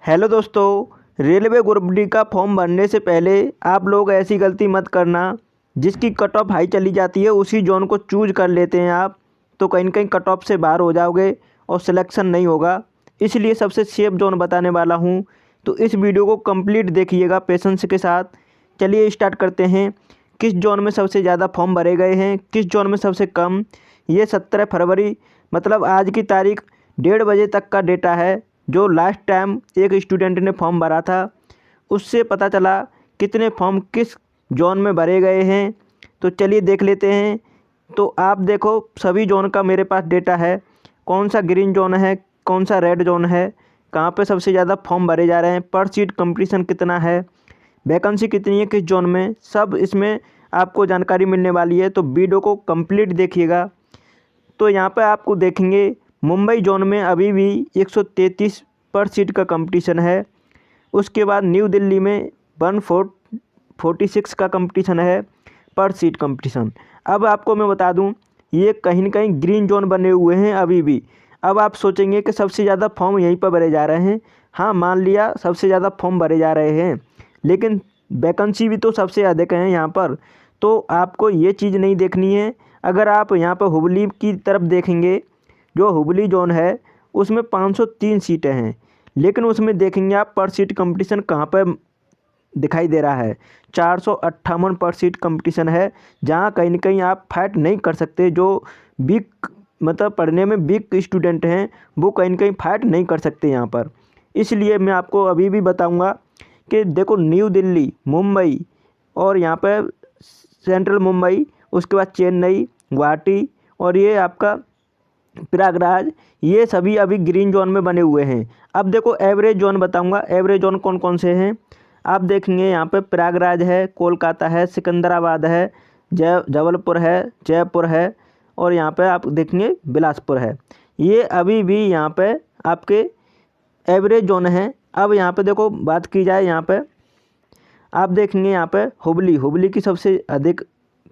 Hello दोस्तों, railway group D का form भरने से पहले आप लोग ऐसी गलती मत करना। जिसकी कट ऑफ हाई चली जाती है उसी जोन को चूज कर लेते हैं आप, तो कहीं न कहीं कट ऑफ से बाहर हो जाओगे और सिलेक्शन नहीं होगा। इसलिए सबसे सेफ जोन बताने वाला हूँ, तो इस वीडियो को कंप्लीट देखिएगा पेशेंस के साथ। चलिए स्टार्ट करते हैं। किस जोन में सबसे ज़्यादा फॉर्म भरे गए हैं, किस जोन में सबसे कम। ये 17 फरवरी मतलब आज की तारीख 1:30 बजे तक का डेटा है। जो लास्ट टाइम एक स्टूडेंट ने फॉर्म भरा था उससे पता चला कितने फॉर्म किस जोन में भरे गए हैं। तो चलिए देख लेते हैं। तो आप देखो सभी जोन का मेरे पास डेटा है, कौन सा ग्रीन जोन है, कौन सा रेड जोन है, कहाँ पे सबसे ज़्यादा फॉर्म भरे जा रहे हैं, पर सीट कंपटीशन कितना है, वैकेंसी कितनी है किस जोन में, सब इसमें आपको जानकारी मिलने वाली है। तो वीडियो को कंप्लीट देखिएगा। तो यहाँ पे आपको देखेंगे मुंबई जोन में अभी भी 133 पर सीट का कंपटीशन है। उसके बाद न्यू दिल्ली में 146 का कंपटीशन है पर सीट कंपटीशन। अब आपको मैं बता दूं ये कहीं न कहीं ग्रीन जोन बने हुए हैं अभी भी। अब आप सोचेंगे कि सबसे ज़्यादा फॉर्म यहीं पर भरे जा रहे हैं। हाँ, मान लिया सबसे ज़्यादा फॉर्म भरे जा रहे हैं, लेकिन वैकेंसी भी तो सबसे अधिक है यहाँ पर। तो आपको ये चीज़ नहीं देखनी है। अगर आप यहाँ पर हुबली की तरफ देखेंगे, जो हुबली जोन है उसमें 503 सीटें हैं, लेकिन उसमें देखेंगे आप पर सीट कंपटीशन कहाँ पर दिखाई दे रहा है। 458 पर सीट कंपटीशन है, जहाँ कहीं न कहीं आप फाइट नहीं कर सकते। जो वीक मतलब पढ़ने में वीक स्टूडेंट हैं वो कहीं न कहीं फाइट नहीं कर सकते यहाँ पर। इसलिए मैं आपको अभी भी बताऊँगा कि देखो न्यू दिल्ली, मुंबई और यहाँ पर सेंट्रल मुंबई, उसके बाद चेन्नई, गुवाहाटी और ये आपका प्रयागराज, ये सभी अभी ग्रीन जोन में बने हुए हैं। अब देखो एवरेज जोन बताऊंगा, एवरेज जोन कौन कौन से हैं। आप देखेंगे यहाँ पे प्रयागराज है, कोलकाता है, सिकंदराबाद है, जबलपुर है, जयपुर है और यहाँ पे आप देखेंगे बिलासपुर है। ये अभी भी यहाँ पे आपके एवरेज जोन है। अब यहाँ पे देखो बात की जाए, यहाँ पे आप देखेंगे यहाँ पे हुबली की सबसे अधिक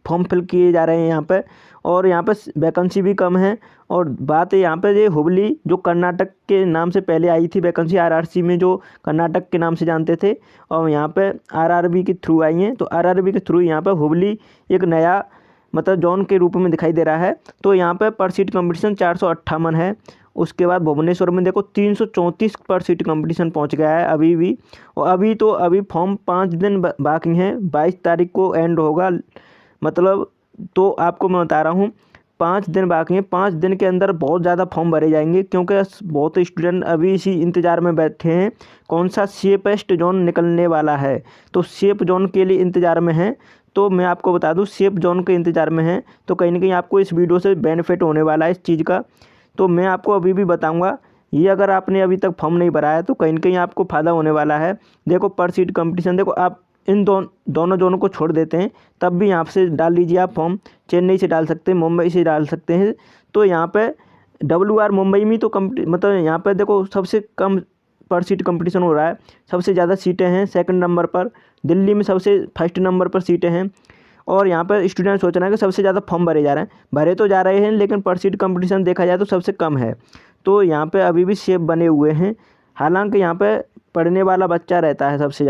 फॉर्म फिल किए जा रहे हैं यहाँ पे, और यहाँ पे वैकेंसी भी कम है। और बात है यहाँ पे ये हुबली जो कर्नाटक के नाम से पहले आई थी वैकेंसी, आरआरसी में जो कर्नाटक के नाम से जानते थे, और यहाँ पे आरआरबी के थ्रू आई हैं। तो आरआरबी के थ्रू यहाँ पे हुबली एक नया मतलब जोन के रूप में दिखाई दे रहा है। तो यहाँ पे पर सीट कंपटीशन 458 है। उसके बाद भुवनेश्वर में देखो 334 पर सीट कंपटीशन पहुँच गया है अभी भी। और अभी फॉर्म 5 दिन बाकी हैं, 22 तारीख को एंड होगा मतलब। तो आपको मैं बता रहा हूँ 5 दिन बाकी हैं। 5 दिन के अंदर बहुत ज़्यादा फॉर्म भरे जाएंगे, क्योंकि बहुत स्टूडेंट अभी इसी इंतज़ार में बैठे हैं कौन सा सेफेस्ट जोन निकलने वाला है। तो सेफ जोन के लिए इंतज़ार में हैं। तो मैं आपको बता दूं सेफ जोन के इंतज़ार में हैं, तो कहीं ना कहीं आपको इस वीडियो से बेनिफिट होने वाला है इस चीज़ का। तो मैं आपको अभी भी बताऊँगा, ये अगर आपने अभी तक फॉर्म नहीं भरा है तो कहीं ना कहीं आपको फ़ायदा होने वाला है। देखो पर सीट कंपटीशन, देखो आप इन दोनों जोनों को छोड़ देते हैं, तब भी यहाँ से डाल लीजिए आप फॉर्म। चेन्नई से डाल सकते हैं, मुंबई से डाल सकते हैं। तो यहाँ पे WR मुंबई में तो मतलब यहाँ पे देखो सबसे कम पर सीट कंपटीशन हो रहा है। सबसे ज़्यादा सीटें हैं सेकंड नंबर पर, दिल्ली में सबसे फर्स्ट नंबर पर सीटें हैं। और यहाँ पर स्टूडेंट सोच रहे हैं कि सबसे ज़्यादा फॉर्म भरे जा रहे हैं, भरे तो जा रहे हैं लेकिन पर सीट कंपटीशन देखा जाए तो सबसे कम है। तो यहाँ पे अभी भी सेफ बने हुए हैं। हालांकि यहाँ पे पढ़ने वाला बच्चा रहता है सबसे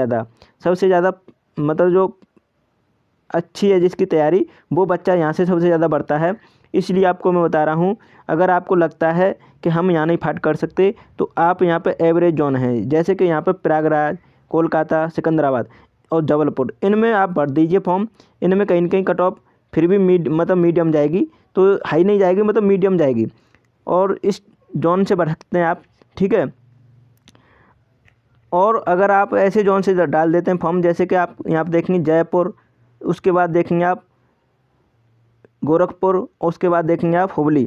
ज़्यादा मतलब जो अच्छी है जिसकी तैयारी, वो बच्चा यहाँ से सबसे ज़्यादा बढ़ता है। इसलिए आपको मैं बता रहा हूँ, अगर आपको लगता है कि हम यहाँ नहीं फाइट कर सकते तो आप यहाँ पे एवरेज जोन है, जैसे कि यहाँ पे प्रयागराज, कोलकाता, सिकंदराबाद और जबलपुर, इनमें आप भर दीजिए फॉर्म। इनमें कहीं ना कहीं कट ऑफ फिर भी मीडियम जाएगी, तो हाई नहीं जाएगी, मतलब मीडियम जाएगी। और इस जोन से भर सकते हैं आप, ठीक है। और अगर आप ऐसे जोन से डाल देते हैं फॉर्म, जैसे कि आप यहाँ पे देखेंगे जयपुर, उसके बाद देखेंगे आप गोरखपुर, उसके बाद देखेंगे आप हुबली,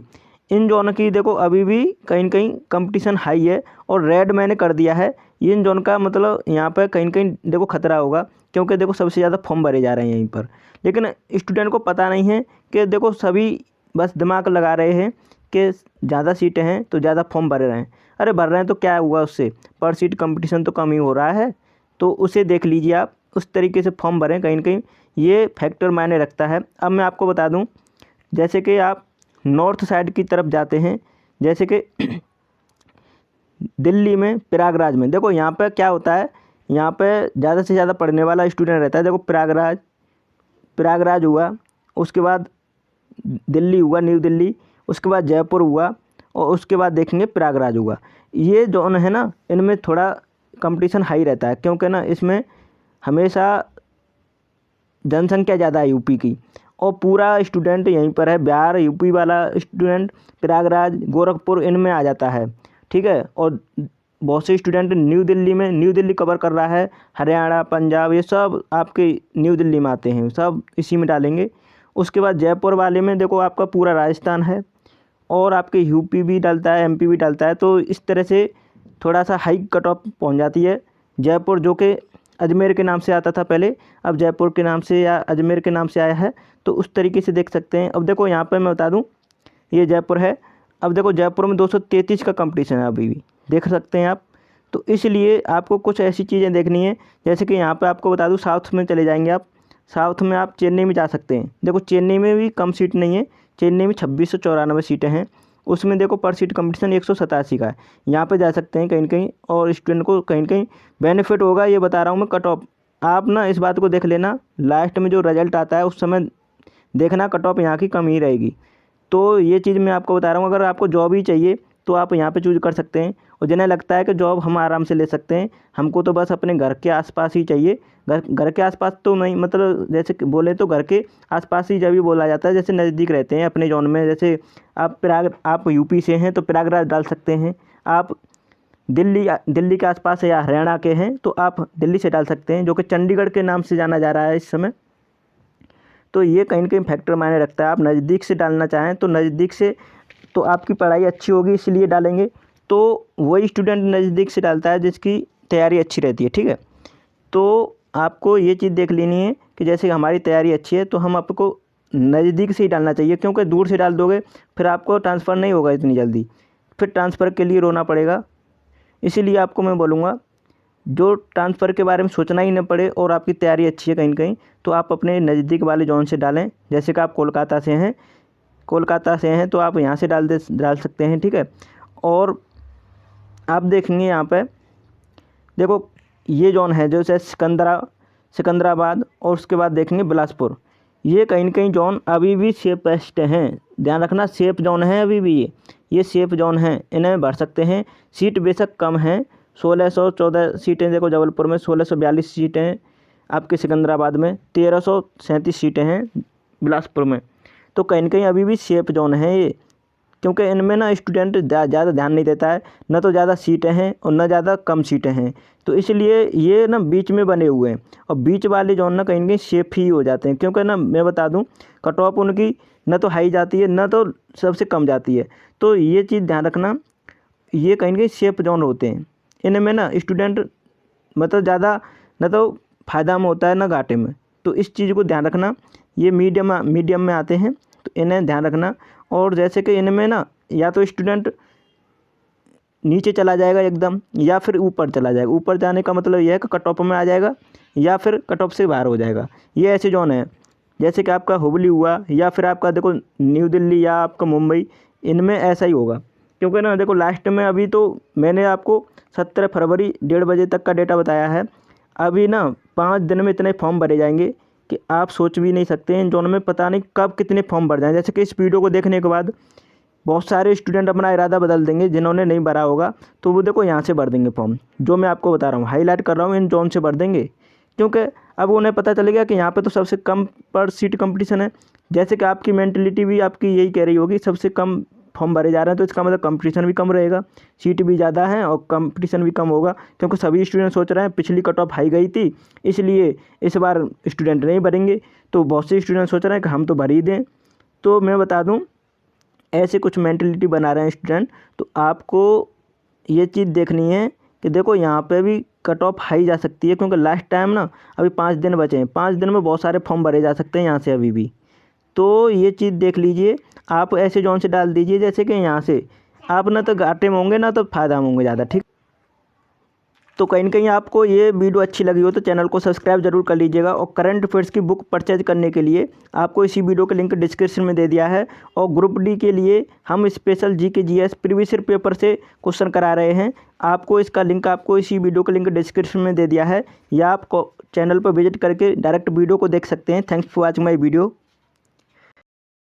इन जोन की देखो अभी भी कहीं न कहीं कंपटीशन हाई है। और रेड मैंने कर दिया है इन जोन का, मतलब यहाँ पर कहीं न कहीं देखो खतरा होगा, क्योंकि देखो सबसे ज़्यादा फॉर्म भरे जा रहे हैं यहीं पर। लेकिन स्टूडेंट को पता नहीं है कि देखो सभी बस दिमाग लगा रहे हैं कि ज़्यादा सीटें हैं तो ज़्यादा फॉर्म भर रहे हैं। अरे भर रहे हैं तो क्या हुआ उससे, पर सीट कंपटीशन तो कम ही हो रहा है। तो उसे देख लीजिए आप, उस तरीके से फॉर्म भरें, कहीं न कहीं ये फैक्टर मायने रखता है। अब मैं आपको बता दूं, जैसे कि आप नॉर्थ साइड की तरफ जाते हैं, जैसे कि दिल्ली में, प्रयागराज में। देखो यहाँ पे क्या होता है, यहाँ पे ज़्यादा से ज़्यादा पढ़ने वाला स्टूडेंट रहता है। देखो प्रयागराज हुआ, उसके बाद दिल्ली हुआ, न्यू दिल्ली, उसके बाद जयपुर हुआ, और उसके बाद देखेंगे प्रयागराज हुआ। ये जोन है ना, इनमें थोड़ा कंपटीशन हाई रहता है, क्योंकि ना इसमें हमेशा जनसंख्या ज़्यादा है यूपी की, और पूरा स्टूडेंट यहीं पर है। बिहार, यूपी वाला स्टूडेंट प्रयागराज, गोरखपुर इनमें आ जाता है, ठीक है। और बहुत से स्टूडेंट न्यू दिल्ली कवर कर रहा है, हरियाणा, पंजाब, ये सब आपके न्यू दिल्ली में आते हैं, सब इसी में डालेंगे। उसके बाद जयपुर वाले में देखो आपका पूरा राजस्थान है, और आपके यूपी भी डालता है, एमपी भी डालता है। तो इस तरह से थोड़ा सा हाई कट ऑफ पहुँच जाती है। जयपुर जो कि अजमेर के नाम से आता था पहले, अब जयपुर के नाम से या अजमेर के नाम से आया है, तो उस तरीके से देख सकते हैं। अब देखो यहाँ पर मैं बता दूँ, ये जयपुर है। अब देखो जयपुर में 233 का कंपटीशन है अभी भी, देख सकते हैं आप। तो इसलिए आपको कुछ ऐसी चीज़ें देखनी है, जैसे कि यहाँ पे आपको बता दूँ, साउथ में चले जाएंगे आप। साउथ में आप चेन्नई में जा सकते हैं। देखो चेन्नई में भी कम सीट नहीं है, चेन्नई में 2694 सीटें हैं। उसमें देखो पर सीट कंपटीशन 187 का है। यहाँ पे जा सकते हैं कहीं न कहीं, और स्टूडेंट को कहीं न कहीं बेनिफिट होगा, ये बता रहा हूँ मैं। कट ऑफ आप ना इस बात को देख लेना, लास्ट में जो रिजल्ट आता है उस समय देखना, कट ऑफ यहाँ की कम ही रहेगी। तो ये चीज़ मैं आपको बता रहा हूँ। अगर आपको जॉब ही चाहिए तो आप यहाँ पे चूज़ कर सकते हैं, और जिन्हें लगता है कि जॉब हम आराम से ले सकते हैं, हमको तो बस अपने घर के आसपास ही चाहिए। घर के आसपास तो नहीं, मतलब जैसे कि बोले तो घर के आसपास ही जब भी बोला जाता है, जैसे नज़दीक रहते हैं अपने जोन में। जैसे आप यूपी से हैं तो प्रयागराज डाल सकते हैं। आप दिल्ली के आसपास या हरियाणा के हैं तो आप दिल्ली से डाल सकते हैं, जो कि चंडीगढ़ के नाम से जाना जा रहा है इस समय। तो ये कहीं न कहीं फैक्टर मायने रखता है। आप नज़दीक से डालना चाहें तो नज़दीक से, तो आपकी पढ़ाई अच्छी होगी इसलिए डालेंगे। तो वही स्टूडेंट नज़दीक से डालता है जिसकी तैयारी अच्छी रहती है, ठीक है। तो आपको ये चीज़ देख लेनी है कि जैसे हमारी तैयारी अच्छी है तो हम आपको नज़दीक से ही डालना चाहिए, क्योंकि दूर से डाल दोगे फिर आपको ट्रांसफ़र नहीं होगा इतनी जल्दी, फिर ट्रांसफ़र के लिए रोना पड़ेगा। इसीलिए आपको मैं बोलूँगा, जो ट्रांसफ़र के बारे में सोचना ही न पड़े और आपकी तैयारी अच्छी है कहीं न कहीं, तो आप अपने नज़दीक वाले जोन से डालें। जैसे कि आप कोलकाता से हैं तो आप यहाँ से डाल सकते हैं, ठीक है। और आप देखेंगे यहाँ पे, देखो ये जोन है जैसे सिकंदराबाद, और उसके बाद देखेंगे बिलासपुर। ये कहीं न कहीं जोन अभी भी सेफेस्ट हैं, ध्यान रखना, सेफ जोन है अभी भी ये सेफ जोन हैं, इन्हें भर सकते हैं। सीट बेशक कम हैं, 1614 सीटें देखो जबलपुर में, 1642 सीटें हैं आपके सिकंदराबाद में, 1337 सीटें हैं बिलासपुर में। तो कहीं न कहीं अभी भी सेफ जोन है ये, क्योंकि इनमें ना स्टूडेंट ज़्यादा ध्यान नहीं देता है, न तो ज़्यादा सीटें हैं और न ज़्यादा कम सीटें हैं। तो इसलिए ये ना बीच में बने हुए हैं, और बीच वाले जोन ना कहीं न कहीं सेफ ही हो जाते हैं, क्योंकि ना मैं बता दूं, कट ऑफ उनकी न तो हाई जाती है न तो सबसे कम जाती है। तो ये चीज़ ध्यान रखना, ये कहीं न कहीं सेफ जोन होते हैं। इनमें ना स्टूडेंट मतलब ज़्यादा न तो फ़ायदा में होता है न घाटे में, तो इस चीज़ को ध्यान रखना। ये मीडियम में आते हैं, तो इन्हें ध्यान रखना। और जैसे कि इनमें ना या तो स्टूडेंट नीचे चला जाएगा एकदम, या फिर ऊपर चला जाएगा। ऊपर जाने का मतलब यह है कि कट ऑफ में आ जाएगा, या फिर कट ऑफ से बाहर हो जाएगा। ये ऐसे जोन है, जैसे कि आपका हुबली हुआ, या फिर आपका देखो न्यू दिल्ली या आपका मुंबई, इनमें ऐसा ही होगा। क्योंकि ना देखो लास्ट में अभी तो मैंने आपको 17 फरवरी 1:30 बजे तक का डेटा बताया है। अभी ना 5 दिन में इतने फॉर्म भरे जाएंगे कि आप सोच भी नहीं सकते। इन जोन में पता नहीं कब कितने फॉर्म भर जाएँ। जैसे कि इस वीडियो को देखने के बाद बहुत सारे स्टूडेंट अपना इरादा बदल देंगे, जिन्होंने नहीं भरा होगा तो वो देखो यहाँ से भर देंगे फॉर्म। जो मैं आपको बता रहा हूँ, हाईलाइट कर रहा हूँ, इन जोन से भर देंगे, क्योंकि अब उन्हें पता चलेगा कि यहाँ पे तो सबसे कम पर सीट कंपटीशन है। जैसे कि आपकी मेंटलिटी भी आपकी यही कह रही होगी, सबसे कम फॉर्म भरे जा रहे हैं, तो इसका मतलब कंपटीशन भी कम रहेगा, सीट भी ज़्यादा है और कंपटीशन भी कम होगा। क्योंकि सभी स्टूडेंट सोच रहे हैं पिछली कट ऑफ हाई गई थी, इसलिए इस बार स्टूडेंट नहीं भरेंगे। तो बहुत से स्टूडेंट सोच रहे हैं कि हम तो भर ही दें। तो मैं बता दूं, ऐसे कुछ मेंटलिटी बना रहे हैं स्टूडेंट। तो आपको ये चीज़ देखनी है कि देखो यहाँ पे भी कट ऑफ हाई जा सकती है, क्योंकि लास्ट टाइम ना अभी 5 दिन बचे हैं, 5 दिन में बहुत सारे फॉर्म भरे जा सकते हैं यहाँ से अभी भी। तो ये चीज़ देख लीजिए, आप ऐसे जोन से डाल दीजिए जैसे कि यहाँ से आप ना तो घाटे में होंगे ना तो फ़ायदा में होंगे ज़्यादा, ठीक। तो कहीं ना कहीं आपको ये वीडियो अच्छी लगी हो तो चैनल को सब्सक्राइब जरूर कर लीजिएगा। और करंट अफेयर्स की बुक परचेज करने के लिए आपको इसी वीडियो का लिंक डिस्क्रिप्शन में दे दिया है। और ग्रुप डी के लिए हम special GK GS previous year paper से क्वेश्चन करा रहे हैं। आपको इसका लिंक आपको इसी वीडियो का लिंक डिस्क्रिप्शन में दे दिया है, या आप चैनल पर विजिट करके डायरेक्ट वीडियो को देख सकते हैं। Thanks for watching my video.